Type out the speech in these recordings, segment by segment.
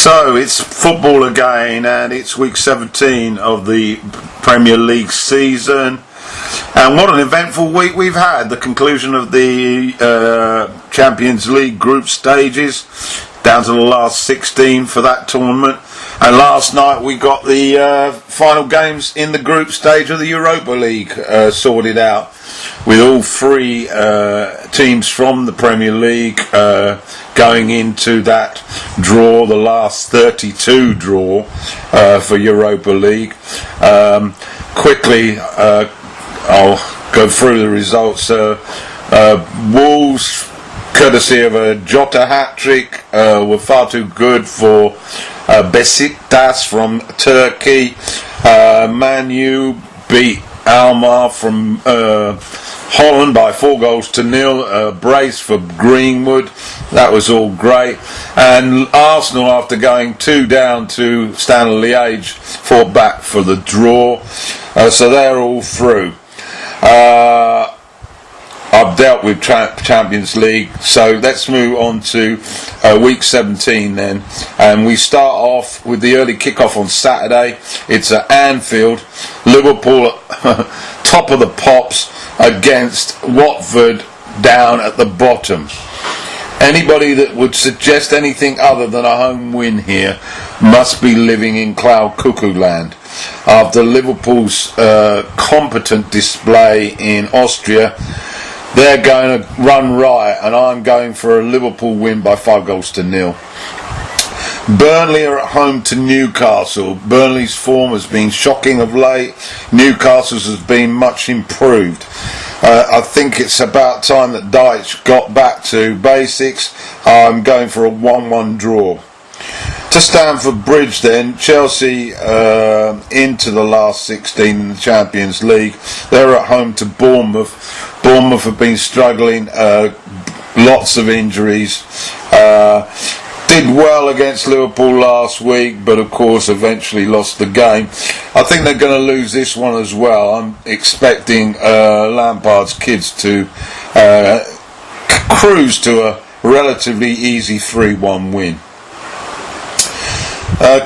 So it's football again, and it's week 17 of the Premier League season. And what an eventful week we've had. The conclusion of the Champions League group stages, down to the last 16 for that tournament. And last night we got the final games in the group stage of the Europa League sorted out, with all three teams from the Premier League going into that draw, the last 32 draw for Europa League. Quickly, I'll go through the results. Wolves, courtesy of a Jota hat-trick, were far too good for Besiktas from Turkey. Man U beat Almar from Holland by 4-0. A brace for Greenwood. That was all great. And Arsenal, after going 2 down to Stanley Liège, fought back for the draw. So they're all through. I've dealt with Champions League, so let's move on to week 17 then. And we start off with the early kick-off on Saturday. It's at Anfield. Liverpool top of the pops against Watford down at the bottom. Anybody that would suggest anything other than a home win here must be living in cloud cuckoo land. After Liverpool's competent display in Austria, they're going to run riot, and I'm going for a Liverpool win by 5-0. Burnley are at home to Newcastle. Burnley's form has been shocking of late. Newcastle's has been much improved. I think it's about time that Dyche got back to basics. I'm going for a 1-1 draw. To Stamford Bridge then, Chelsea into the last 16 in the Champions League. They're at home to Bournemouth. Bournemouth have been struggling, lots of injuries. Did well against Liverpool last week, but of course eventually lost the game. I think they're going to lose this one as well. I'm expecting Lampard's kids to cruise to a relatively easy 3-1 win.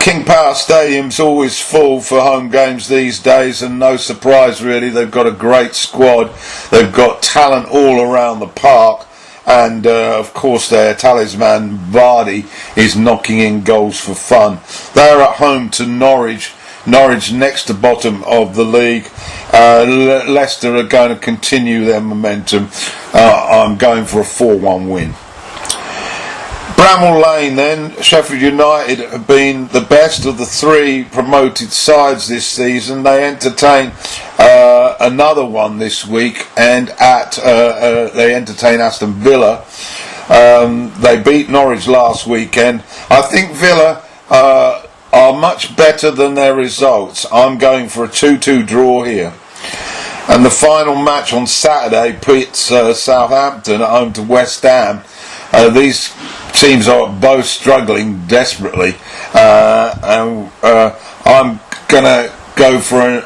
King Power Stadium's always full for home games these days, and no surprise really. They've got a great squad. They've got talent all around the park, and of course their talisman Vardy is knocking in goals for fun. They're at home to Norwich. Norwich next to bottom of the league. Leicester are going to continue their momentum. I'm going for a 4-1 win. Bramall Lane then, Sheffield United have been the best of the 3 promoted sides this season. They entertain another one this week, and they entertain Aston Villa. They beat Norwich last weekend. I think Villa are much better than their results. I'm going for a 2-2 draw here. And the final match on Saturday pits Southampton at home to West Ham. These teams are both struggling desperately, and I'm going to go for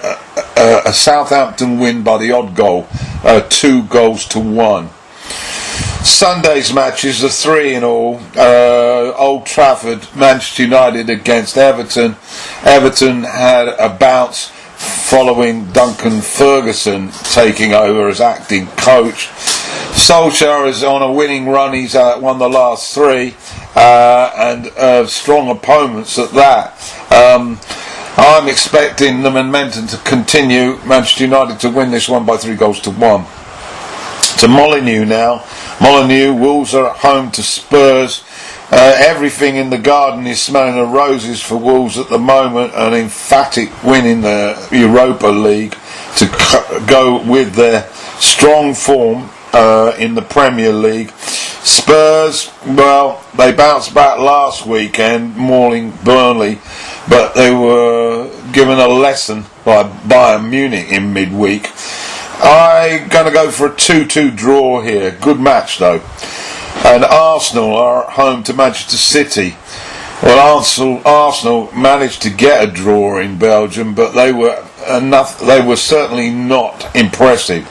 a Southampton win by the odd goal, 2-1. Sunday's matches are 3 in all. Old Trafford, Manchester United against Everton. Everton had a bounce following Duncan Ferguson taking over as acting coach. Solskjaer is on a winning run. He's won the last 3 and strong opponents at that. I'm expecting the momentum to continue. Manchester United to win this one by 3-1. To Molineux now. Molineux, Wolves are at home to Spurs. Everything in the garden is smelling of roses for Wolves at the moment. An emphatic win in the Europa League to go with their strong form in the Premier League. Spurs, well, they bounced back last weekend, mauling Burnley, but they were given a lesson by Bayern Munich in midweek. I'm going to go for a 2-2 draw here. Good match though. And Arsenal are at home to Manchester City. Well, Arsenal managed to get a draw in Belgium, but they were they were certainly not impressive.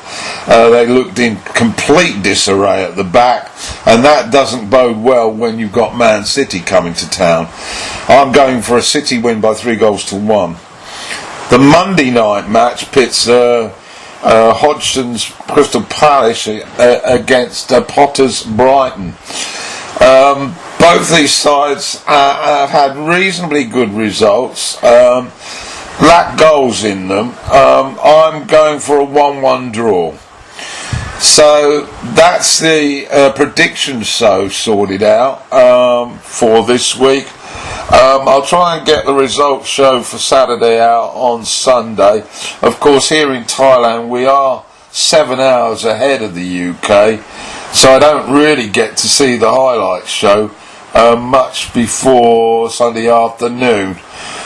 They looked in complete disarray at the back, and that doesn't bode well when you've got Man City coming to town. I'm going for a City win by 3-1. The Monday night match pits Hodgson's Crystal Palace against Potter's Brighton. Both these sides have had reasonably good results, lack goals in them. I'm going for a 1-1 draw. So that's the predictions sorted out for this week. I'll try and get the results show for Saturday out on Sunday. Of course, here in Thailand we are 7 hours ahead of the UK, so I don't really get to see the highlights show much before Sunday afternoon.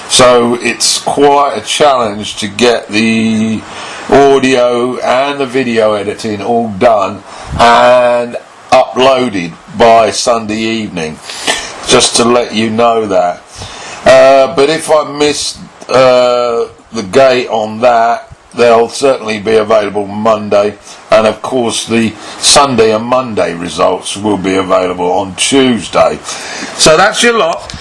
So it's quite a challenge to get the audio and the video editing all done and uploaded by Sunday evening, just to let you know that. But if I miss the gate on that, they'll certainly be available Monday, and of course the Sunday and Monday results will be available on Tuesday. So that's your lot.